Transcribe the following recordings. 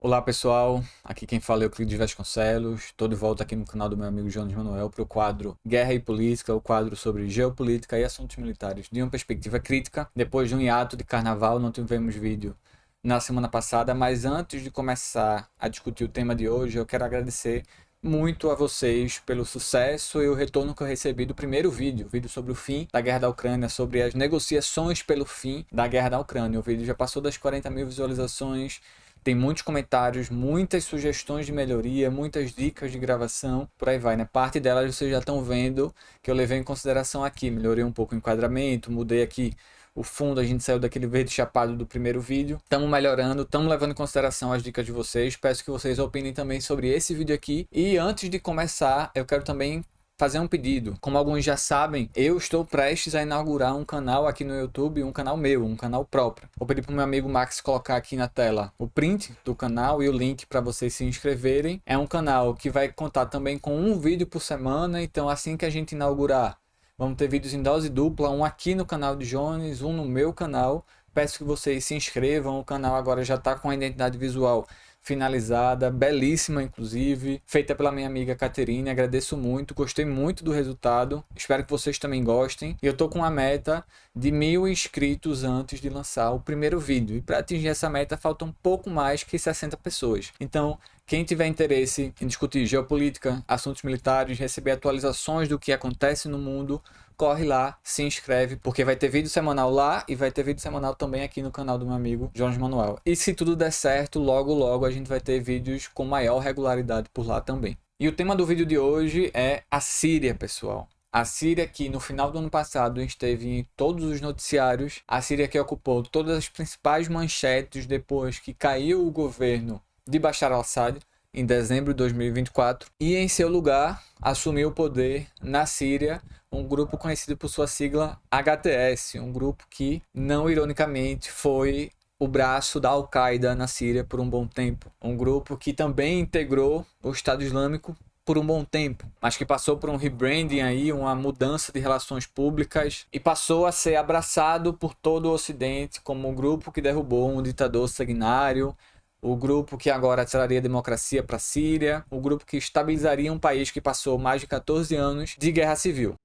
Olá pessoal, aqui quem fala é Euclides Vasconcelos, estou de volta aqui no canal do meu amigo Jones Manuel para o quadro Guerra e Política, o quadro sobre geopolítica e assuntos militares de uma perspectiva crítica. Depois de um hiato de carnaval, não tivemos vídeo na semana passada, mas antes de começar a discutir o tema de hoje, eu quero agradecer muito a vocês pelo sucesso e o retorno que eu recebi do primeiro vídeo, o vídeo sobre o fim da guerra da Ucrânia, sobre as negociações pelo fim da guerra da Ucrânia. O vídeo já passou das 40 mil visualizações, tem muitos comentários, muitas sugestões de melhoria, muitas dicas de gravação, por aí vai, né? Parte delas vocês já estão vendo que eu levei em consideração aqui. Melhorei um pouco o enquadramento, mudei aqui o fundo, a gente saiu daquele verde chapado do primeiro vídeo. Estamos melhorando, estamos levando em consideração as dicas de vocês. Peço que vocês opinem também sobre esse vídeo aqui. E antes de começar, eu quero também fazer um pedido. Como alguns já sabem, eu estou prestes a inaugurar um canal aqui no YouTube, um canal meu, um canal próprio. Vou pedir para o meu amigo Max colocar aqui na tela o print do canal e o link para vocês se inscreverem. É um canal que vai contar também com um vídeo por semana, então assim que a gente inaugurar, vamos ter vídeos em dose dupla, um aqui no canal de Jones, um no meu canal. Peço que vocês se inscrevam, o canal agora já está com a identidade visual finalizada, belíssima inclusive, feita pela minha amiga Caterine. Agradeço muito, gostei muito do resultado, espero que vocês também gostem. E eu tô com a meta de 1000 inscritos antes de lançar o primeiro vídeo, e para atingir essa meta falta um pouco mais que 60 pessoas. Então, quem tiver interesse em discutir geopolítica, assuntos militares, receber atualizações do que acontece no mundo, corre lá, se inscreve, porque vai ter vídeo semanal lá e vai ter vídeo semanal também aqui no canal do meu amigo Jones Manuel. E se tudo der certo, logo logo a gente vai ter vídeos com maior regularidade por lá também. E o tema do vídeo de hoje é a Síria, pessoal. A Síria que no final do ano passado esteve em todos os noticiários, a Síria que ocupou todas as principais manchetes depois que caiu o governo de Bashar al-Assad em dezembro de 2024, e em seu lugar assumiu o poder na Síria um grupo conhecido por sua sigla HTS, um grupo que, não ironicamente, foi o braço da Al-Qaeda na Síria por um bom tempo. Um grupo que também integrou o Estado Islâmico por um bom tempo, mas que passou por um rebranding aí, uma mudança de relações públicas, e passou a ser abraçado por todo o Ocidente como um grupo que derrubou um ditador sanguinário, o grupo que agora traria democracia para a Síria, o grupo que estabilizaria um país que passou mais de 14 anos de guerra civil.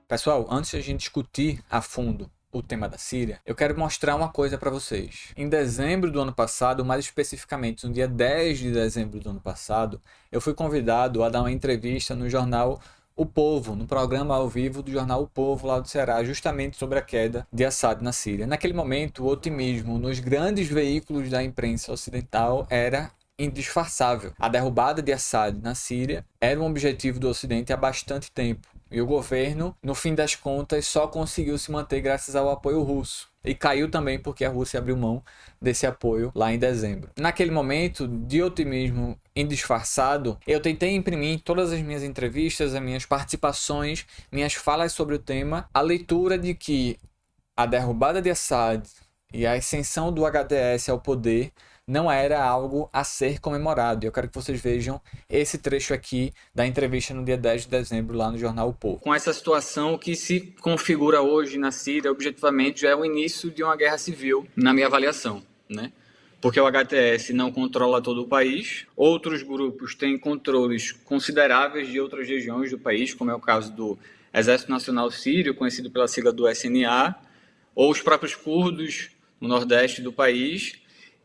Pessoal, antes de a gente discutir a fundo o tema da Síria, eu quero mostrar uma coisa para vocês. Em dezembro do ano passado, mais especificamente no dia 10 de dezembro do ano passado, eu fui convidado a dar uma entrevista no jornal O Povo, no programa ao vivo do jornal O Povo lá do Ceará, justamente sobre a queda de Assad na Síria. Naquele momento, o otimismo nos grandes veículos da imprensa ocidental era indisfarçável. A derrubada de Assad na Síria era um objetivo do Ocidente há bastante tempo. E o governo, no fim das contas, só conseguiu se manter graças ao apoio russo. E caiu também porque a Rússia abriu mão desse apoio lá em dezembro. Naquele momento de otimismo indisfarçado, eu tentei imprimir em todas as minhas entrevistas, as minhas participações, minhas falas sobre o tema, a leitura de que a derrubada de Assad e a ascensão do HDS ao poder não era algo a ser comemorado. Eu quero que vocês vejam esse trecho aqui da entrevista no dia 10 de dezembro lá no jornal O Povo. Com essa situação, o que se configura hoje na Síria, objetivamente, já é o início de uma guerra civil, na minha avaliação, né? Porque o HTS não controla todo o país, outros grupos têm controles consideráveis de outras regiões do país, como é o caso do Exército Nacional Sírio, conhecido pela sigla do SNA, ou os próprios curdos no nordeste do país.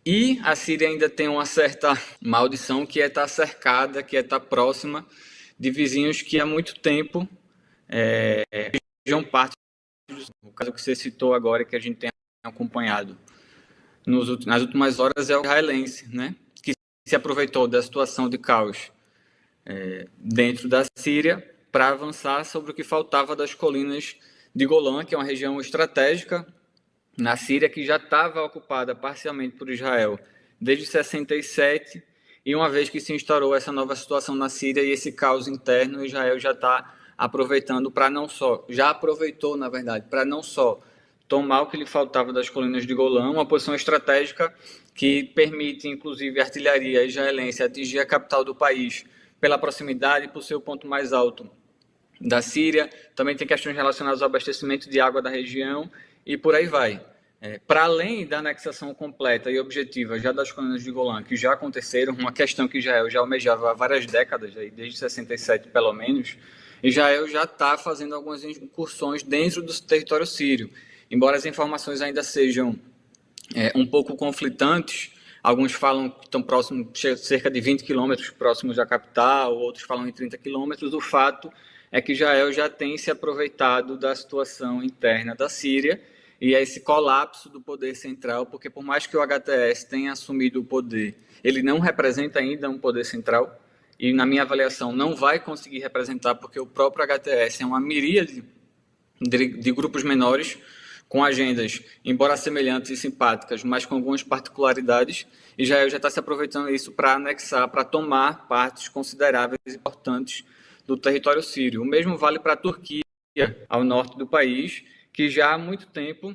E a Síria ainda tem uma certa maldição, que é estar cercada, que é estar próxima de vizinhos que há muito tempo sejam parte do caso que você citou agora, que a gente tem acompanhado nas últimas horas, é o israelense, né? Que se aproveitou da situação de caos dentro da Síria para avançar sobre o que faltava das colinas de Golã, que é uma região estratégica na Síria, que já estava ocupada parcialmente por Israel desde 67, e uma vez que se instaurou essa nova situação na Síria e esse caos interno, Israel já está aproveitando para não só, já aproveitou, na verdade, para não só tomar o que lhe faltava das colinas de Golã, uma posição estratégica que permite, inclusive, a artilharia israelense atingir a capital do país pela proximidade e por ser o ponto mais alto da Síria. Também tem questões relacionadas ao abastecimento de água da região e por aí vai. Para além da anexação completa e objetiva já das colinas de Golã, que já aconteceram, uma questão que Israel já almejava há várias décadas, desde 67 pelo menos, Israel já está fazendo algumas incursões dentro do território sírio. Embora as informações ainda sejam um pouco conflitantes, alguns falam que estão próximos, cerca de 20 quilômetros próximos da capital, outros falam em 30 quilômetros. O fato é que Israel já tem se aproveitado da situação interna da Síria e esse colapso do poder central, porque por mais que o HTS tenha assumido o poder, ele não representa ainda um poder central e, na minha avaliação, não vai conseguir representar, porque o próprio HTS é uma miríade de grupos menores com agendas, embora semelhantes e simpáticas, mas com algumas particularidades. Israel já está se aproveitando disso para anexar, para tomar partes consideráveis e importantes do território sírio. O mesmo vale para a Turquia, ao norte do país, que já há muito tempo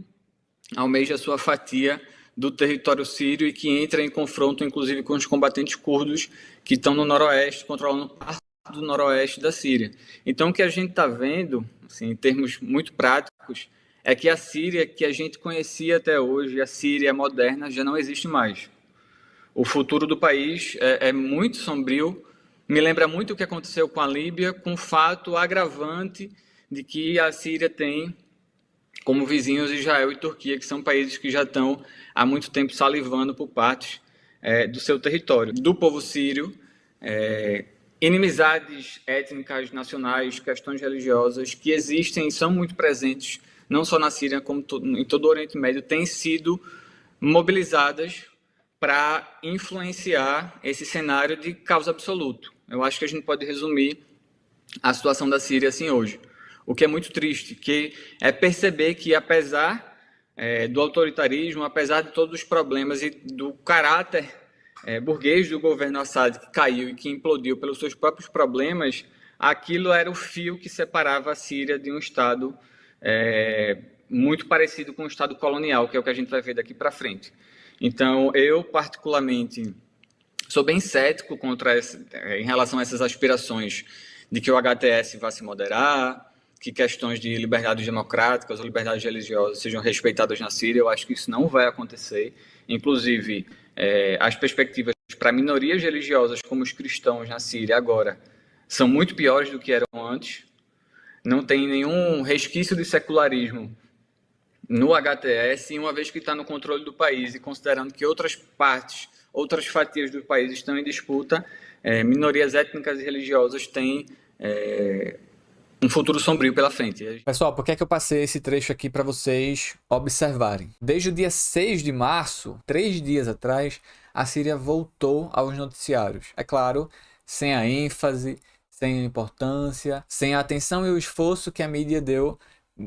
almeja sua fatia do território sírio e que entra em confronto, inclusive, com os combatentes curdos que estão no noroeste, controlando parte do noroeste da Síria. Então, o que a gente está vendo, assim, em termos muito práticos, é que a Síria que a gente conhecia até hoje, a Síria moderna, já não existe mais. O futuro do país é muito sombrio, me lembra muito o que aconteceu com a Líbia, com o fato agravante de que a Síria tem como vizinhos Israel e Turquia, que são países que já estão há muito tempo salivando por partes do seu território. Do povo sírio, inimizades étnicas, nacionais, questões religiosas que existem e são muito presentes, não só na Síria, como em todo o Oriente Médio, têm sido mobilizadas para influenciar esse cenário de caos absoluto. Eu acho que a gente pode resumir a situação da Síria assim hoje. O que é muito triste, que é perceber que, apesar do autoritarismo, apesar de todos os problemas e do caráter burguês do governo Assad, que caiu e que implodiu pelos seus próprios problemas, aquilo era o fio que separava a Síria de um Estado muito parecido com o Estado colonial, que é o que a gente vai ver daqui para frente. Então, eu, particularmente, sou bem cético em relação a essas aspirações de que o HTS vá se moderar, que questões de liberdades democráticas ou liberdades religiosas sejam respeitadas na Síria. Eu acho que isso não vai acontecer. Inclusive, as perspectivas para minorias religiosas como os cristãos na Síria agora são muito piores do que eram antes. Não tem nenhum resquício de secularismo no HTS, e uma vez que está no controle do país e considerando que outras partes, outras fatias do país estão em disputa, minorias étnicas e religiosas têm um futuro sombrio pela frente. Pessoal, por que é que eu passei esse trecho aqui para vocês observarem? Desde o dia 6 de março, 3 dias atrás, a Síria voltou aos noticiários. É claro, sem a ênfase, sem a importância, sem a atenção e o esforço que a mídia deu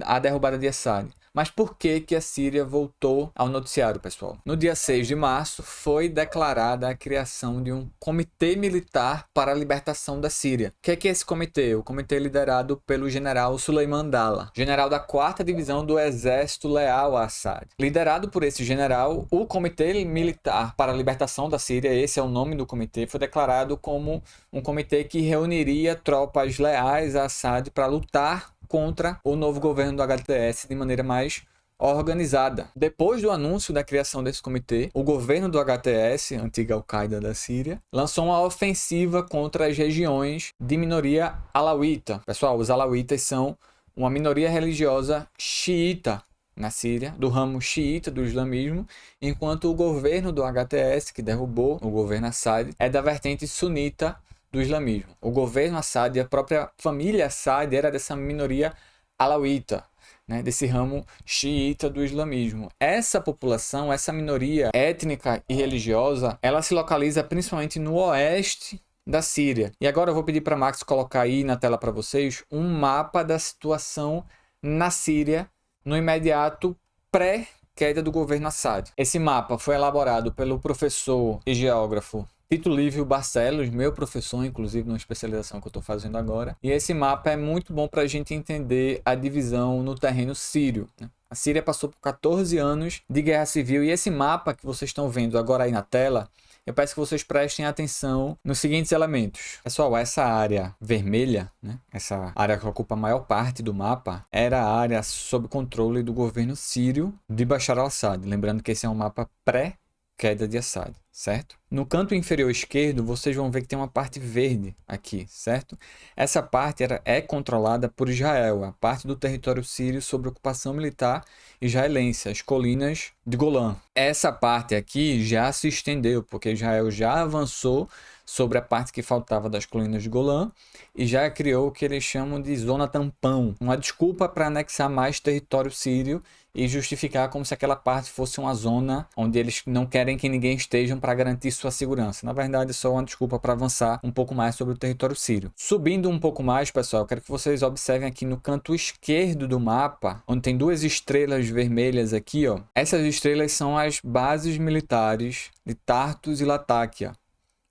à derrubada de Assad. Mas por que a Síria voltou ao noticiário, pessoal? No dia 6 de março foi declarada a criação de um comitê militar para a libertação da Síria. O que é esse comitê? O comitê liderado pelo general Suleiman Dalla, general da 4ª divisão do exército leal a Assad. Liderado por esse general, o comitê militar para a libertação da Síria, esse é o nome do comitê, foi declarado como um comitê que reuniria tropas leais a Assad para lutar contra o novo governo do HTS de maneira mais organizada. Depois do anúncio da criação desse comitê, o governo do HTS, antiga Al-Qaeda da Síria, lançou uma ofensiva contra as regiões de minoria alauíta. Pessoal, os alauítas são uma minoria religiosa xiita na Síria, do ramo xiita do islamismo, enquanto o governo do HTS, que derrubou o governo Assad, é da vertente sunita do islamismo. O governo Assad e a própria família Assad era dessa minoria alauíta, né, desse ramo xiita do islamismo. Essa população, essa minoria étnica e religiosa, ela se localiza principalmente no oeste da Síria. E agora eu vou pedir para Max colocar aí na tela para vocês um mapa da situação na Síria no imediato pré-queda do governo Assad. Esse mapa foi elaborado pelo professor e geógrafo Tito Lívio Barcelos, meu professor, inclusive, na especialização que eu estou fazendo agora. E esse mapa é muito bom para a gente entender a divisão no terreno sírio, né? A Síria passou por 14 anos de guerra civil e esse mapa que vocês estão vendo agora aí na tela, eu peço que vocês prestem atenção nos seguintes elementos. Pessoal, essa área vermelha, né, essa área que ocupa a maior parte do mapa, era a área sob controle do governo sírio de Bashar al-Assad. Lembrando que esse é um mapa pré-queda de Assad, certo? No canto inferior esquerdo, vocês vão ver que tem uma parte verde aqui, certo? Essa parte é controlada por Israel, a parte do território sírio sob ocupação militar israelense, as colinas de Golã. Essa parte aqui já se estendeu, porque Israel já avançou sobre a parte que faltava das colinas de Golã e já criou o que eles chamam de zona tampão, uma desculpa para anexar mais território sírio e justificar como se aquela parte fosse uma zona onde eles não querem que ninguém esteja para garantir sua segurança. Na verdade, é só uma desculpa para avançar um pouco mais sobre o território sírio. Subindo um pouco mais, pessoal, eu quero que vocês observem aqui no canto esquerdo do mapa, onde tem duas estrelas vermelhas aqui, ó. Essas estrelas são as bases militares de Tartus e Latáquia.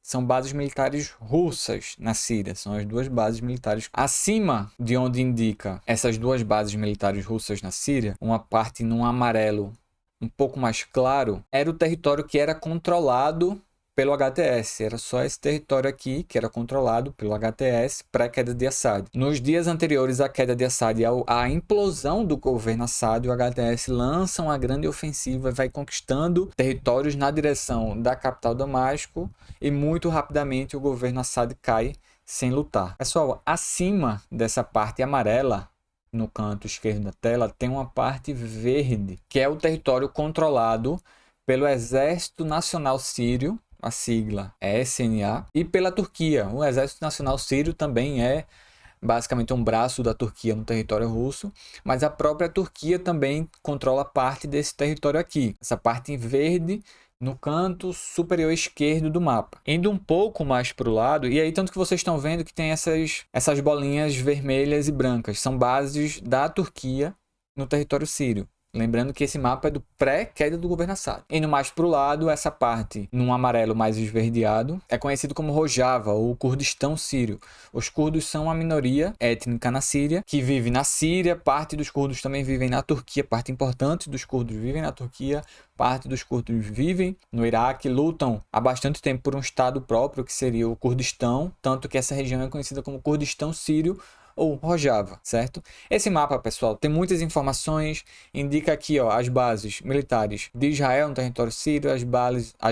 São bases militares russas na Síria, são as duas bases militares. Acima de onde indica essas duas bases militares russas na Síria, uma parte num amarelo um pouco mais claro, era o território que era controlado pelo HTS. Era só esse território aqui que era controlado pelo HTS pré-queda de Assad. Nos dias anteriores à queda de Assad e à implosão do governo Assad, o HTS lança uma grande ofensiva e vai conquistando territórios na direção da capital Damasco e muito rapidamente o governo Assad cai sem lutar. Pessoal, acima dessa parte amarela, no canto esquerdo da tela, tem uma parte verde, que é o território controlado pelo Exército Nacional Sírio, a sigla é SNA, e pela Turquia. O Exército Nacional Sírio também é basicamente um braço da Turquia no território russo, mas a própria Turquia também controla parte desse território aqui. Essa parte verde no canto superior esquerdo do mapa. Indo um pouco mais para o lado, e aí tanto que vocês estão vendo que tem essas bolinhas vermelhas e brancas, são bases da Turquia no território sírio. Lembrando que esse mapa é do pré-queda do governo Assad. Indo mais para o lado, essa parte, num amarelo mais esverdeado, é conhecido como Rojava, ou Kurdistão sírio. Os curdos são uma minoria étnica na Síria, que vive na Síria, parte dos curdos também vivem na Turquia, parte importante dos curdos vivem na Turquia, parte dos curdos vivem no Iraque, lutam há bastante tempo por um estado próprio, que seria o Kurdistão, tanto que essa região é conhecida como Kurdistão sírio, ou Rojava, certo? Esse mapa, pessoal, tem muitas informações, indica aqui, ó, as bases militares de Israel no território sírio, as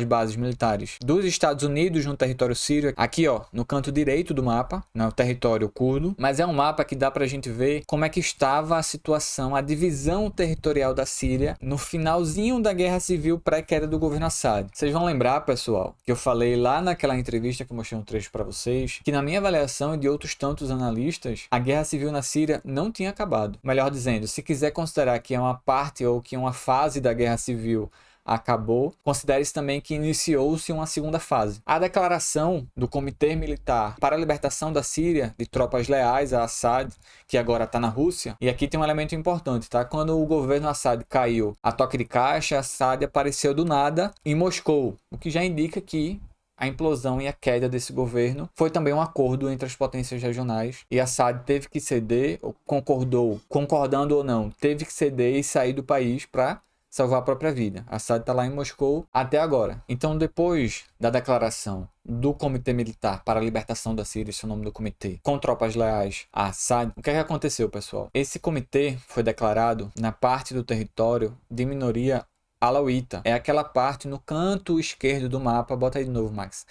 bases militares dos Estados Unidos no território sírio, aqui, ó, no canto direito do mapa, no território curdo, mas é um mapa que dá pra gente ver como é que estava a situação, a divisão territorial da Síria no finalzinho da guerra civil pré-queda do governo Assad. Vocês vão lembrar, pessoal, que eu falei lá naquela entrevista que eu mostrei um trecho para vocês, que na minha avaliação e de outros tantos analistas, a guerra civil na Síria não tinha acabado. Melhor dizendo, se quiser considerar que é uma parte ou que uma fase da guerra civil acabou, considere-se também que iniciou-se uma segunda fase. A declaração do Comitê Militar para a Libertação da Síria, de tropas leais a Assad, que agora está na Rússia, e aqui tem um elemento importante, tá? Quando o governo Assad caiu a toque de caixa, Assad apareceu do nada em Moscou, o que já indica que a implosão e a queda desse governo foi também um acordo entre as potências regionais e Assad teve que ceder, ou concordando ou não, teve que ceder e sair do país para salvar a própria vida. Assad está lá em Moscou até agora. Então, depois da declaração do Comitê Militar para a Libertação da Síria, esse é o nome do comitê, com tropas leais a Assad, o que é que aconteceu, pessoal? Esse comitê foi declarado na parte do território de minoria alauíta. É aquela parte no canto esquerdo do mapa, bota aí de novo, Max.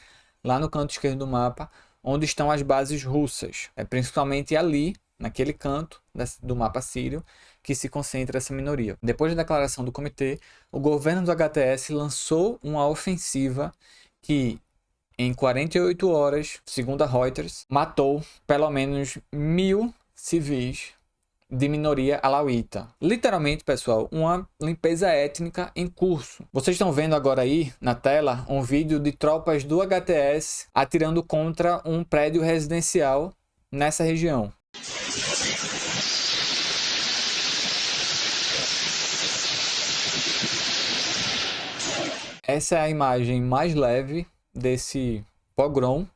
Lá no canto esquerdo do mapa, onde estão as bases russas. É principalmente ali, naquele canto do mapa sírio, que se concentra essa minoria. Depois da declaração do comitê, o governo do HTS lançou uma ofensiva que, em 48 horas, segundo a Reuters, matou pelo menos 1.000 civis de minoria alauíta. Literalmente, pessoal, uma limpeza étnica em curso. Vocês estão vendo agora aí na tela um vídeo de tropas do HTS atirando contra um prédio residencial nessa região. Essa é a imagem mais leve desse pogrom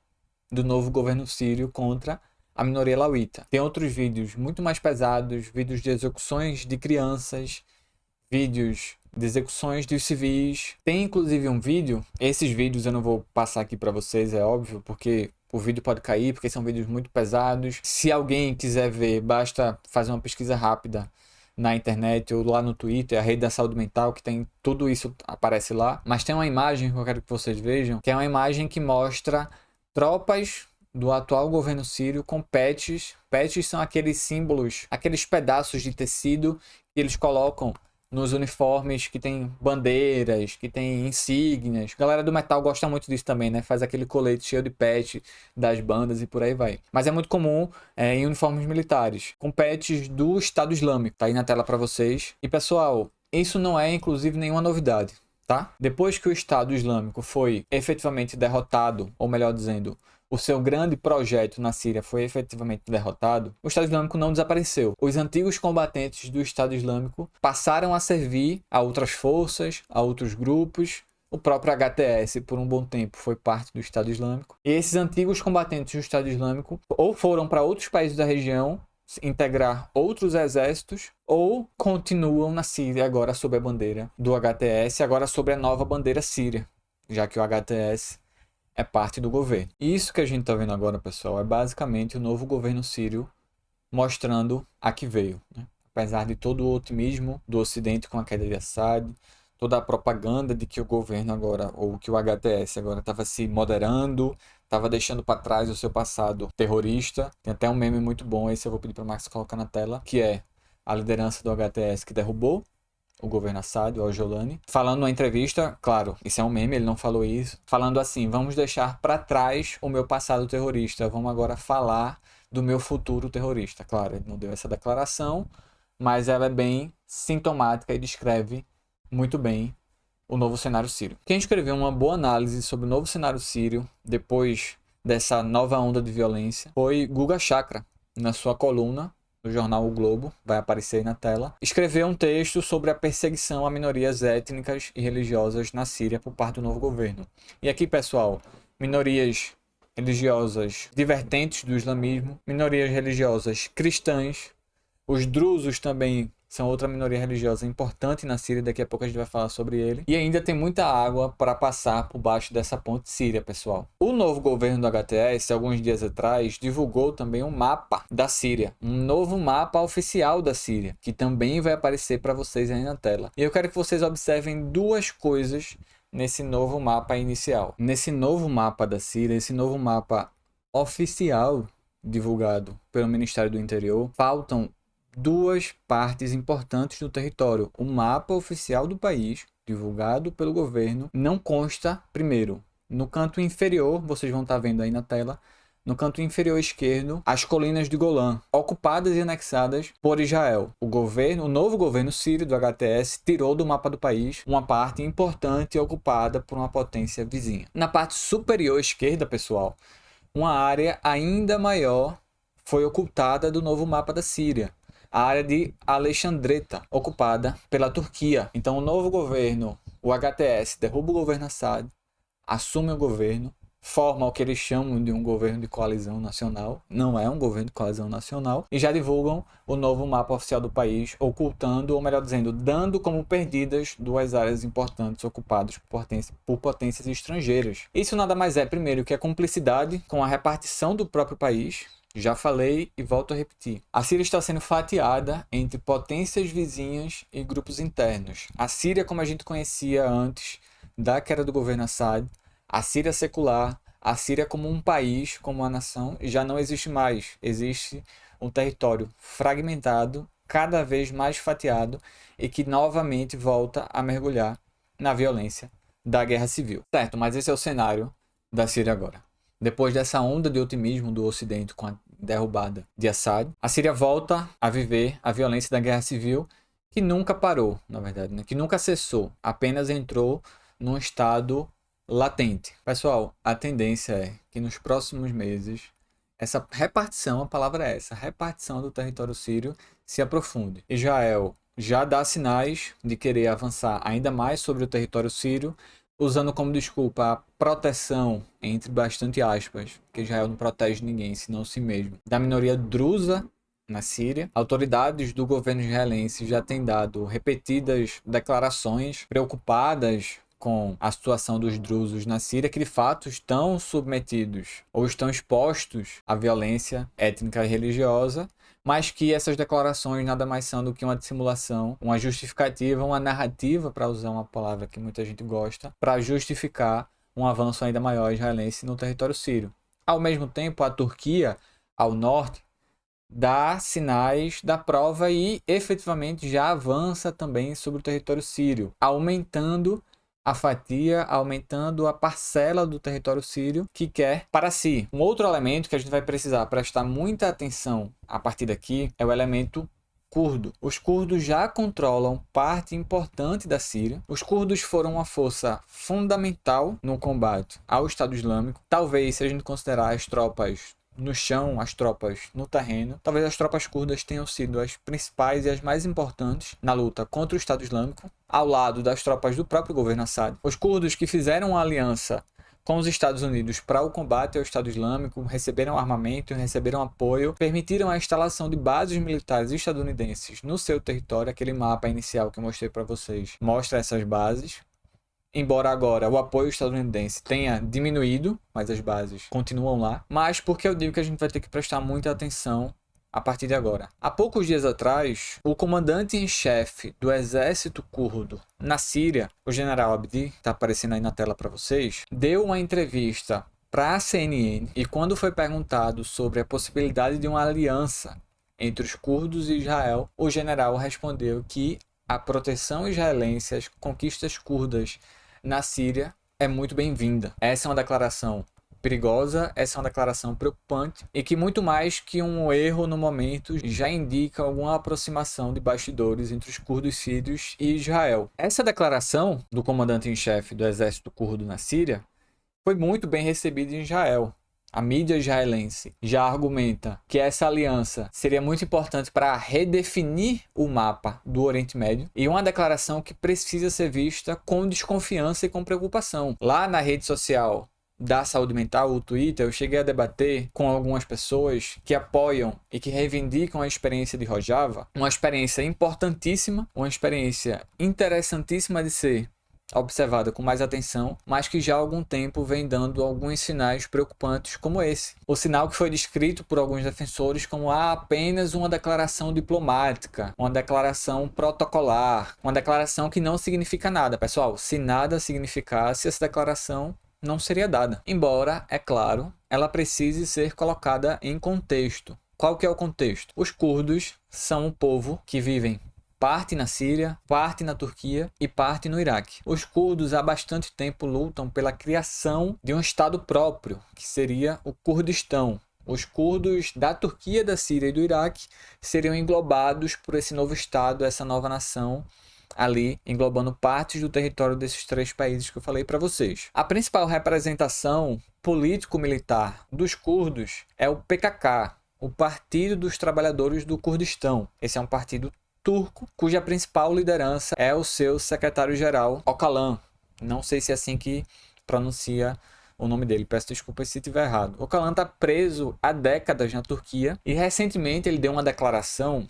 do novo governo sírio contra a minoria alauíta. Tem outros vídeos muito mais pesados, vídeos de execuções de crianças, vídeos de execuções de civis. Tem inclusive um vídeo, esses vídeos eu não vou passar aqui para vocês, é óbvio, porque o vídeo pode cair, porque são vídeos muito pesados. Se alguém quiser ver, basta fazer uma pesquisa rápida na internet ou lá no Twitter, a rede da saúde mental, que tem tudo isso, aparece lá. Mas tem uma imagem que eu quero que vocês vejam, que é uma imagem que mostra tropas do atual governo sírio com patches. Patches são aqueles símbolos, aqueles pedaços de tecido que eles colocam nos uniformes que tem bandeiras, que tem insígnias. A galera do metal gosta muito disso também, né? Faz aquele colete cheio de patch das bandas e por aí vai. Mas é muito comum em uniformes militares, com patches do Estado Islâmico. Tá aí na tela para vocês. E pessoal, isso não é inclusive nenhuma novidade, tá? Depois que o Estado Islâmico foi efetivamente derrotado, ou melhor dizendo, o seu grande projeto na Síria foi efetivamente derrotado, o Estado Islâmico não desapareceu. Os antigos combatentes do Estado Islâmico passaram a servir a outras forças, a outros grupos. O próprio HTS, por um bom tempo, foi parte do Estado Islâmico. E esses antigos combatentes do Estado Islâmico ou foram para outros países da região integrar outros exércitos, ou continuam na Síria agora sob a bandeira do HTS, agora sob a nova bandeira síria, já que o HTS é parte do governo. Isso que a gente está vendo agora, pessoal, é basicamente o novo governo sírio mostrando a que veio, né? Apesar de todo o otimismo do Ocidente com a queda de Assad, toda a propaganda de que o governo agora, ou que o HTS agora estava se moderando, estava deixando para trás o seu passado terrorista. Tem até um meme muito bom, esse eu vou pedir para o Max colocar na tela, que é a liderança do HTS que derrubou o governo Assad, o Al-Jolani, falando numa entrevista, claro, isso é um meme, ele não falou isso, falando assim: vamos deixar para trás o meu passado terrorista, vamos agora falar do meu futuro terrorista. Claro, ele não deu essa declaração, mas ela é bem sintomática e descreve muito bem o novo cenário sírio. Quem escreveu uma boa análise sobre o novo cenário sírio depois dessa nova onda de violência foi Guga Chakra, na sua coluna no jornal O Globo, vai aparecer aí na tela, escreveu um texto sobre a perseguição a minorias étnicas e religiosas na Síria por parte do novo governo. E aqui, pessoal, minorias religiosas divertentes do islamismo, minorias religiosas cristãs, os drusos também são outra minoria religiosa importante na Síria, daqui a pouco a gente vai falar sobre ele. E ainda tem muita água para passar por baixo dessa ponte síria, pessoal. O novo governo do HTS, alguns dias atrás, divulgou também um mapa da Síria. Um novo mapa oficial da Síria, que também vai aparecer para vocês aí na tela. E eu quero que vocês observem duas coisas nesse novo mapa inicial. Nesse novo mapa da Síria, esse novo mapa oficial divulgado pelo Ministério do Interior, faltam duas partes importantes do território. O mapa oficial do país, divulgado pelo governo, não consta, primeiro, no canto inferior, vocês vão estar vendo aí na tela, no canto inferior esquerdo, as colinas de Golã, ocupadas e anexadas por Israel. O novo governo sírio do HTS tirou do mapa do país uma parte importante ocupada por uma potência vizinha. Na parte superior esquerda, pessoal, uma área ainda maior foi ocultada do novo mapa da Síria. A área de Alexandreta, ocupada pela Turquia. Então o novo governo, o HTS, derruba o governo Assad, assume o governo, forma o que eles chamam de um governo de coalizão nacional. Não é um governo de coalizão nacional. E já divulgam o novo mapa oficial do país, ocultando, ou melhor dizendo, dando como perdidas duas áreas importantes ocupadas por potências estrangeiras. Isso nada mais é, primeiro, que a cumplicidade com a repartição do próprio país. Já falei e volto a repetir. A Síria está sendo fatiada entre potências vizinhas e grupos internos. A Síria, como a gente conhecia antes da queda do governo Assad, a Síria secular, a Síria como um país, como uma nação, já não existe mais. Existe um território fragmentado, cada vez mais fatiado e que novamente volta a mergulhar na violência da guerra civil. Certo, mas esse é o cenário da Síria agora. Depois dessa onda de otimismo do Ocidente com a derrubada de Assad, a Síria volta a viver a violência da guerra civil, que nunca parou, na verdade, né? Que nunca cessou, apenas entrou num estado latente. Pessoal, a tendência é que nos próximos meses essa repartição, a palavra é essa, a repartição do território sírio se aprofunde. Israel já dá sinais de querer avançar ainda mais sobre o território sírio, usando como desculpa a proteção, entre bastante aspas, que Israel não protege ninguém, senão si mesmo, da minoria drusa na Síria. Autoridades do governo israelense já têm dado repetidas declarações preocupadas com a situação dos drusos na Síria, que de fato estão submetidos ou estão expostos à violência étnica e religiosa, mas que essas declarações nada mais são do que uma dissimulação, uma justificativa, uma narrativa, para usar uma palavra que muita gente gosta, para justificar um avanço ainda maior israelense no território sírio. Ao mesmo tempo, a Turquia, ao norte, dá sinais da prova e efetivamente já avança também sobre o território sírio, aumentando a fatia, aumentando a parcela do território sírio que quer para si. Um outro elemento que a gente vai precisar prestar muita atenção a partir daqui é o elemento curdo. Os curdos já controlam parte importante da Síria. Os curdos foram uma força fundamental no combate ao Estado Islâmico. Talvez, se a gente considerar as tropas no chão, as tropas no terreno, talvez as tropas curdas tenham sido as principais e as mais importantes na luta contra o Estado Islâmico, ao lado das tropas do próprio governo Assad. Os curdos que fizeram uma aliança com os Estados Unidos para o combate ao Estado Islâmico, receberam armamento, receberam apoio, permitiram a instalação de bases militares estadunidenses no seu território. Aquele mapa inicial que eu mostrei para vocês mostra essas bases. Embora agora o apoio estadunidense tenha diminuído, mas as bases continuam lá. Mas porque eu digo que a gente vai ter que prestar muita atenção a partir de agora. Há poucos dias atrás, o comandante-em-chefe do exército curdo na Síria, o general Abdi, que está aparecendo aí na tela para vocês, deu uma entrevista para a CNN e quando foi perguntado sobre a possibilidade de uma aliança entre os curdos e Israel, o general respondeu que a proteção israelense, as conquistas curdas na Síria é muito bem-vinda. Essa é uma declaração perigosa, essa é uma declaração preocupante e que muito mais que um erro no momento já indica alguma aproximação de bastidores entre os curdos sírios e Israel. Essa declaração do comandante-em-chefe do exército curdo na Síria foi muito bem recebida em Israel. A mídia israelense já argumenta que essa aliança seria muito importante para redefinir o mapa do Oriente Médio e uma declaração que precisa ser vista com desconfiança e com preocupação. Lá na rede social da saúde mental, o Twitter, eu cheguei a debater com algumas pessoas que apoiam e que reivindicam a experiência de Rojava, uma experiência importantíssima, uma experiência interessantíssima de ser observada com mais atenção, mas que já há algum tempo vem dando alguns sinais preocupantes como esse. O sinal que foi descrito por alguns defensores como apenas uma declaração diplomática, uma declaração protocolar, uma declaração que não significa nada. Pessoal, se nada significasse, essa declaração não seria dada. Embora, é claro, ela precise ser colocada em contexto. Qual que é o contexto? Os curdos são um povo que vivem parte na Síria, parte na Turquia e parte no Iraque. Os curdos há bastante tempo lutam pela criação de um estado próprio, que seria o Kurdistão. Os curdos da Turquia, da Síria e do Iraque seriam englobados por esse novo estado, essa nova nação, ali englobando partes do território desses três países que eu falei para vocês. A principal representação político-militar dos curdos é o PKK, o Partido dos Trabalhadores do Kurdistão. Esse é um partido turco, cuja principal liderança é o seu secretário-geral, Öcalan. Não sei se é assim que pronuncia o nome dele, peço desculpas se estiver errado. Öcalan está preso há décadas na Turquia e recentemente ele deu uma declaração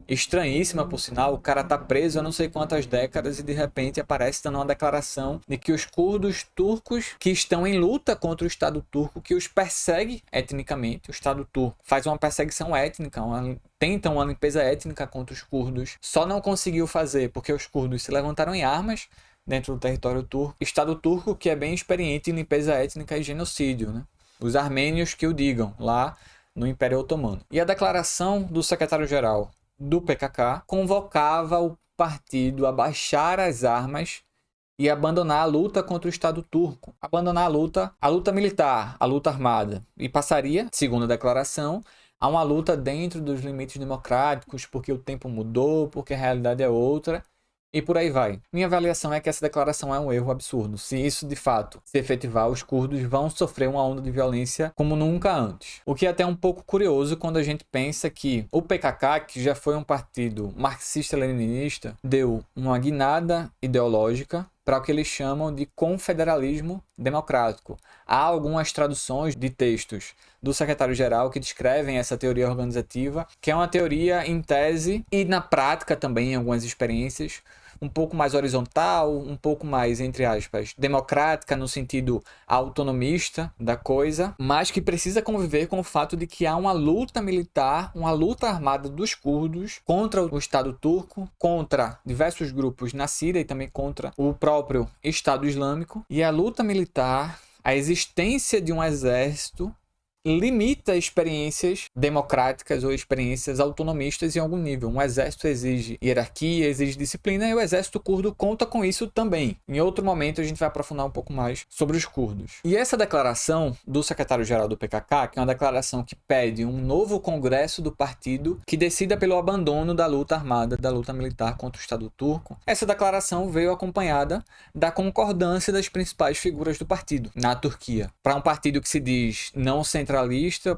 estranhíssima por sinal. O cara está preso há não sei quantas décadas e de repente aparece dando uma declaração de que os curdos turcos que estão em luta contra o Estado turco, que os persegue etnicamente, o Estado turco faz uma perseguição étnica, tenta uma limpeza étnica contra os curdos, só não conseguiu fazer porque os curdos se levantaram em armas dentro do território turco. Estado turco que é bem experiente em limpeza étnica e genocídio, né? Os armênios que o digam, lá no Império Otomano. E a declaração do secretário-geral do PKK convocava o partido a baixar as armas e abandonar a luta contra o Estado turco. Abandonar a luta militar, a luta armada. E passaria, segundo a declaração, a uma luta dentro dos limites democráticos, porque o tempo mudou, porque a realidade é outra. E por aí vai. Minha avaliação é que essa declaração é um erro absurdo. Se isso de fato se efetivar, os curdos vão sofrer uma onda de violência como nunca antes. O que é até um pouco curioso quando a gente pensa que o PKK, que já foi um partido marxista-leninista, deu uma guinada ideológica para o que eles chamam de confederalismo democrático. Há algumas traduções de textos do secretário-geral que descrevem essa teoria organizativa, que é uma teoria em tese e na prática também em algumas experiências, um pouco mais horizontal, um pouco mais, entre aspas, democrática no sentido autonomista da coisa, mas que precisa conviver com o fato de que há uma luta militar, uma luta armada dos curdos contra o Estado turco, contra diversos grupos na Síria e também contra o próprio Estado Islâmico. E a luta militar, a existência de um exército, limita experiências democráticas ou experiências autonomistas em algum nível. Um exército exige hierarquia, exige disciplina, e o exército curdo conta com isso também. Em outro momento a gente vai aprofundar um pouco mais sobre os curdos. E essa declaração do secretário-geral do PKK, que é uma declaração que pede um novo congresso do partido que decida pelo abandono da luta armada, da luta militar contra o Estado turco, essa declaração veio acompanhada da concordância das principais figuras do partido na Turquia. Para um partido que se diz não centralista,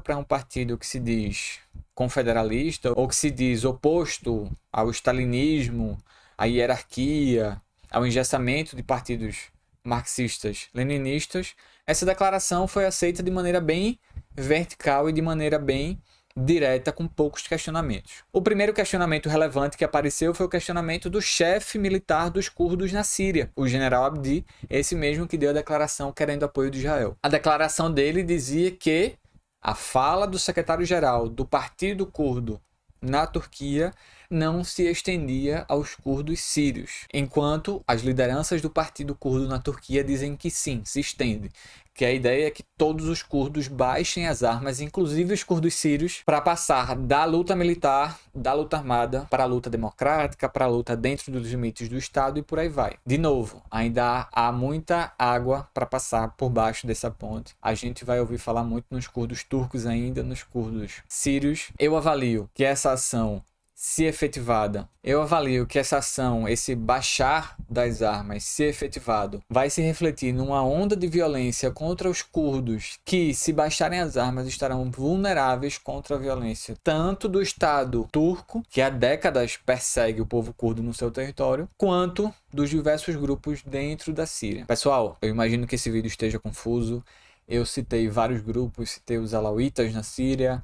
para um partido que se diz confederalista ou que se diz oposto ao stalinismo, à hierarquia, ao engessamento de partidos marxistas-leninistas, essa declaração foi aceita de maneira bem vertical e de maneira bem direta, com poucos questionamentos. O primeiro questionamento relevante que apareceu foi o questionamento do chefe militar dos curdos na Síria, o general Abdi, esse mesmo que deu a declaração querendo apoio de Israel. A declaração dele dizia que a fala do secretário-geral do Partido Curdo na Turquia não se estendia aos curdos sírios, enquanto as lideranças do Partido Curdo na Turquia dizem que sim, se estende. Que a ideia é que todos os curdos baixem as armas, inclusive os curdos sírios, para passar da luta militar, da luta armada, para a luta democrática, para a luta dentro dos limites do Estado e por aí vai. De novo, ainda há muita água para passar por baixo dessa ponte. A gente vai ouvir falar muito nos curdos turcos ainda, nos curdos sírios. Eu avalio que essa ação, se efetivada, eu avalio que essa ação, esse baixar das armas, se efetivado, vai se refletir numa onda de violência contra os curdos que, se baixarem as armas, estarão vulneráveis contra a violência tanto do Estado turco, que há décadas persegue o povo curdo no seu território, quanto dos diversos grupos dentro da Síria. Pessoal, eu imagino que esse vídeo esteja confuso. Eu citei vários grupos, citei os alauítas na Síria,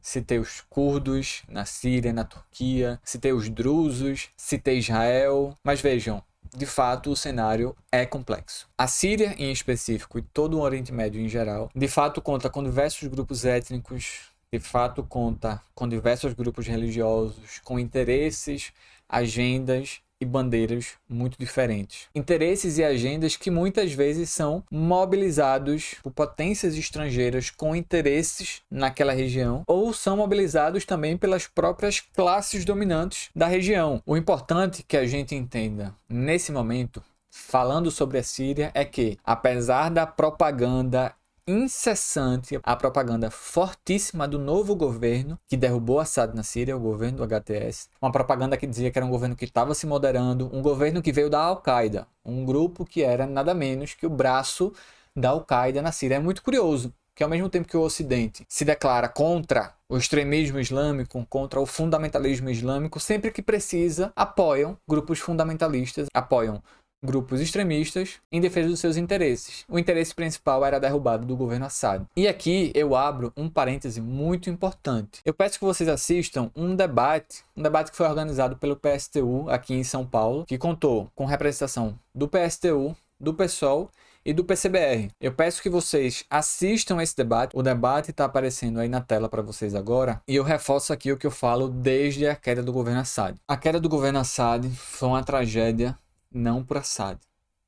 citei os curdos na Síria, na Turquia, citei os drusos, citei Israel, mas vejam, de fato o cenário é complexo. A Síria em específico e todo o Oriente Médio em geral, de fato conta com diversos grupos étnicos, de fato conta com diversos grupos religiosos, com interesses, agendas e bandeiras muito diferentes. Interesses e agendas que muitas vezes são mobilizados por potências estrangeiras com interesses naquela região ou são mobilizados também pelas próprias classes dominantes da região. O importante que a gente entenda nesse momento, falando sobre a Síria, é que, apesar da propaganda incessante, a propaganda fortíssima do novo governo que derrubou Assad na Síria, o governo do HTS, uma propaganda que dizia que era um governo que estava se moderando, um governo que veio da Al-Qaeda, um grupo que era nada menos que o braço da Al-Qaeda na Síria. É muito curioso que, ao mesmo tempo que o Ocidente se declara contra o extremismo islâmico, contra o fundamentalismo islâmico, sempre que precisa, apoiam grupos fundamentalistas, apoiam grupos extremistas em defesa dos seus interesses. O interesse principal era a derrubada do governo Assad. E aqui eu abro um parêntese muito importante. Eu peço que vocês assistam um debate que foi organizado pelo PSTU aqui em São Paulo, que contou com representação do PSTU, do PSOL e do PCBR. Eu peço que vocês assistam esse debate. O debate está aparecendo aí na tela para vocês agora. E eu reforço aqui o que eu falo desde a queda do governo Assad. A queda do governo Assad foi uma tragédia não por Assad,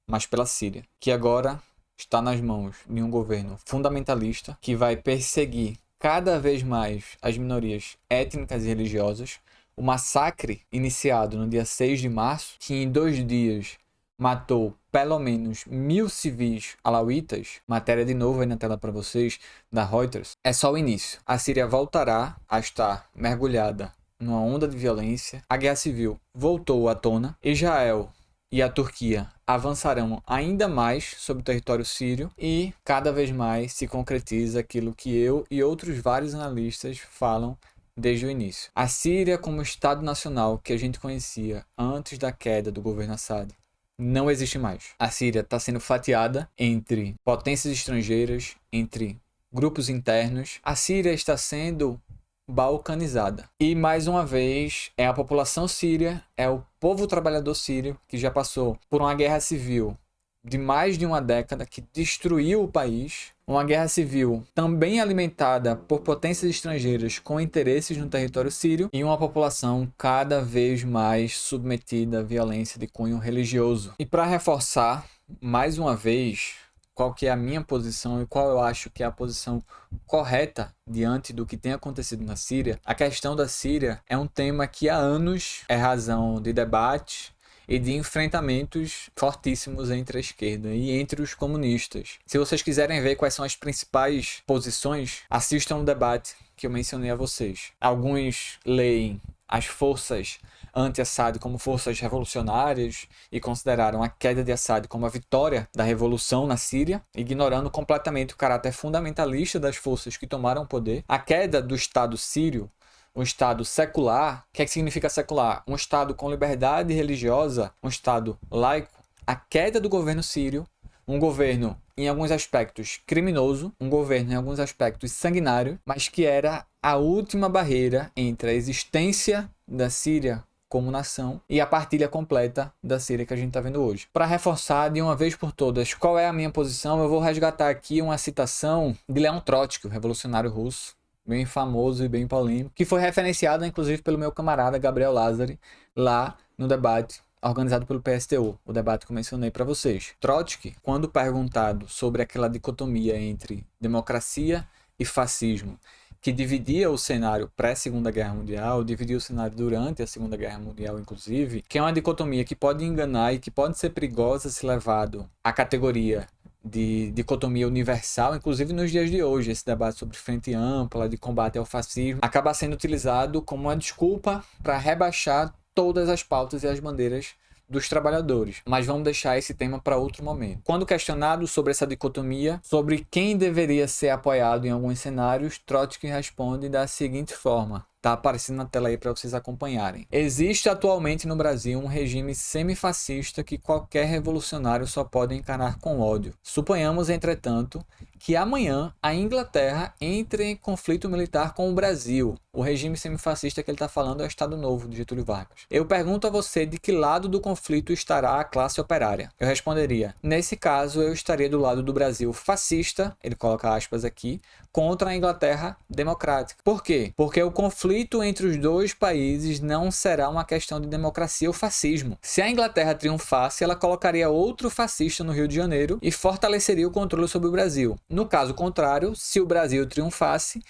mas pela Síria, que agora está nas mãos de um governo fundamentalista que vai perseguir cada vez mais as minorias étnicas e religiosas. O massacre iniciado no dia 6 de março, que em 2 dias matou pelo menos 1.000 civis alauítas, matéria de novo aí na tela para vocês, da Reuters, é só o início. A Síria voltará a estar mergulhada numa onda de violência, a guerra civil voltou à tona, Israel e a Turquia avançarão ainda mais sobre o território sírio e cada vez mais se concretiza aquilo que eu e outros vários analistas falam desde o início. A Síria, como Estado nacional que a gente conhecia antes da queda do governo Assad, não existe mais. A Síria está sendo fatiada entre potências estrangeiras, entre grupos internos. A Síria está sendo balcanizada. E mais uma vez, é a população síria, é o povo trabalhador sírio que já passou por uma guerra civil de mais de uma década que destruiu o país. Uma guerra civil também alimentada por potências estrangeiras com interesses no território sírio e uma população cada vez mais submetida à violência de cunho religioso. E para reforçar mais uma vez qual que é a minha posição e qual eu acho que é a posição correta diante do que tem acontecido na Síria, a questão da Síria é um tema que há anos é razão de debate e de enfrentamentos fortíssimos entre a esquerda e entre os comunistas. Se vocês quiserem ver quais são as principais posições, assistam o debate que eu mencionei a vocês. Alguns leem as forças anti-Assad como forças revolucionárias e consideraram a queda de Assad como a vitória da revolução na Síria, ignorando completamente o caráter fundamentalista das forças que tomaram o poder. A queda do Estado sírio, um Estado secular. O que significa secular? Um Estado com liberdade religiosa, um Estado laico. A queda do governo sírio, um governo em alguns aspectos criminoso, um governo em alguns aspectos sanguinário, mas que era a última barreira entre a existência da Síria como nação e a partilha completa da Síria que a gente está vendo hoje. Para reforçar de uma vez por todas qual é a minha posição, eu vou resgatar aqui uma citação de Leon Trotsky, o revolucionário russo, bem famoso e bem polêmico, que foi referenciada inclusive pelo meu camarada Gabriel Lázari, lá no debate organizado pelo PSTU, o debate que eu mencionei para vocês. Trotsky, quando perguntado sobre aquela dicotomia entre democracia e fascismo, que dividia o cenário pré-Segunda Guerra Mundial, dividia o cenário durante a Segunda Guerra Mundial, inclusive, que é uma dicotomia que pode enganar e que pode ser perigosa se levado à categoria de dicotomia universal, inclusive nos dias de hoje. Esse debate sobre frente ampla, de combate ao fascismo, acaba sendo utilizado como uma desculpa para rebaixar todas as pautas e as bandeiras dos trabalhadores. Mas vamos deixar esse tema para outro momento. Quando questionado sobre essa dicotomia, sobre quem deveria ser apoiado em alguns cenários, Trotsky responde da seguinte forma. Tá aparecendo na tela aí para vocês acompanharem. Existe atualmente no Brasil um regime semifascista que qualquer revolucionário só pode encarar com ódio. Suponhamos, entretanto, que amanhã a Inglaterra entre em conflito militar com o Brasil. O regime semifascista que ele está falando é o Estado Novo de Getúlio Vargas. Eu pergunto a você de que lado do conflito estará a classe operária. Eu responderia, nesse caso eu estaria do lado do Brasil fascista, ele coloca aspas aqui, contra a Inglaterra democrática. Por quê? Porque o conflito entre os dois países não será uma questão de democracia ou fascismo. Se a Inglaterra triunfasse, ela colocaria outro fascista no Rio de Janeiro e fortaleceria o controle sobre o Brasil. No caso contrário, se o Brasil triunfasse,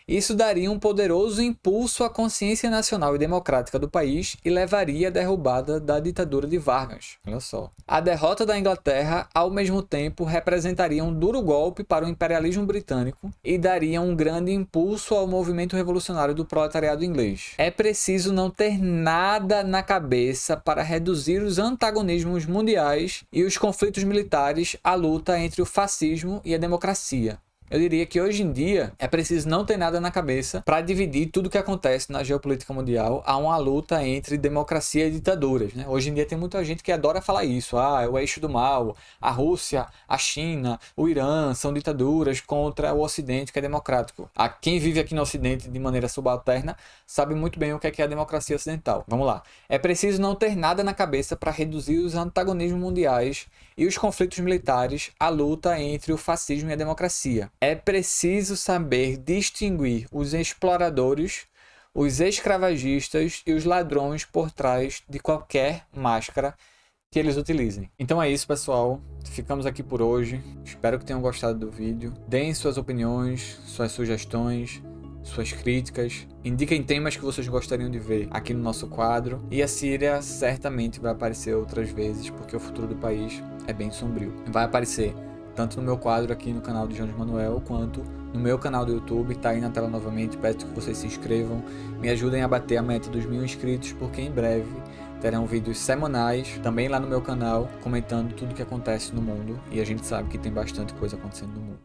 isso daria um poderoso impulso à consciência nacional e democrática do país e levaria à derrubada da ditadura de Vargas. Olha só. A derrota da Inglaterra, ao mesmo tempo, representaria um duro golpe para o imperialismo britânico e daria um grande impulso ao movimento revolucionário do proletariado inglês. É preciso não ter nada na cabeça para reduzir os antagonismos mundiais e os conflitos militares à luta entre o fascismo e a democracia. Eu diria que hoje em dia é preciso não ter nada na cabeça para dividir tudo o que acontece na geopolítica mundial. Há uma luta entre democracia e ditaduras, né? Hoje em dia tem muita gente que adora falar isso. É o eixo do mal. A Rússia, a China, o Irã são ditaduras contra o Ocidente, que é democrático. Quem vive aqui no Ocidente de maneira subalterna sabe muito bem o que é a democracia ocidental. Vamos lá. É preciso não ter nada na cabeça para reduzir os antagonismos mundiais e os conflitos militares à luta entre o fascismo e a democracia. É preciso saber distinguir os exploradores, os escravagistas e os ladrões por trás de qualquer máscara que eles utilizem. Então é isso, pessoal. Ficamos aqui por hoje. Espero que tenham gostado do vídeo. Deem suas opiniões, suas sugestões, suas críticas. Indiquem temas que vocês gostariam de ver aqui no nosso quadro. E a Síria certamente vai aparecer outras vezes, porque o futuro do país é bem sombrio. Vai aparecer tanto no meu quadro aqui no canal de Jones Manuel, quanto no meu canal do YouTube. Tá aí na tela novamente. Peço que vocês se inscrevam, me ajudem a bater a meta dos 1000 inscritos, porque em breve terão vídeos semanais também lá no meu canal, comentando tudo o que acontece no mundo. E a gente sabe que tem bastante coisa acontecendo no mundo.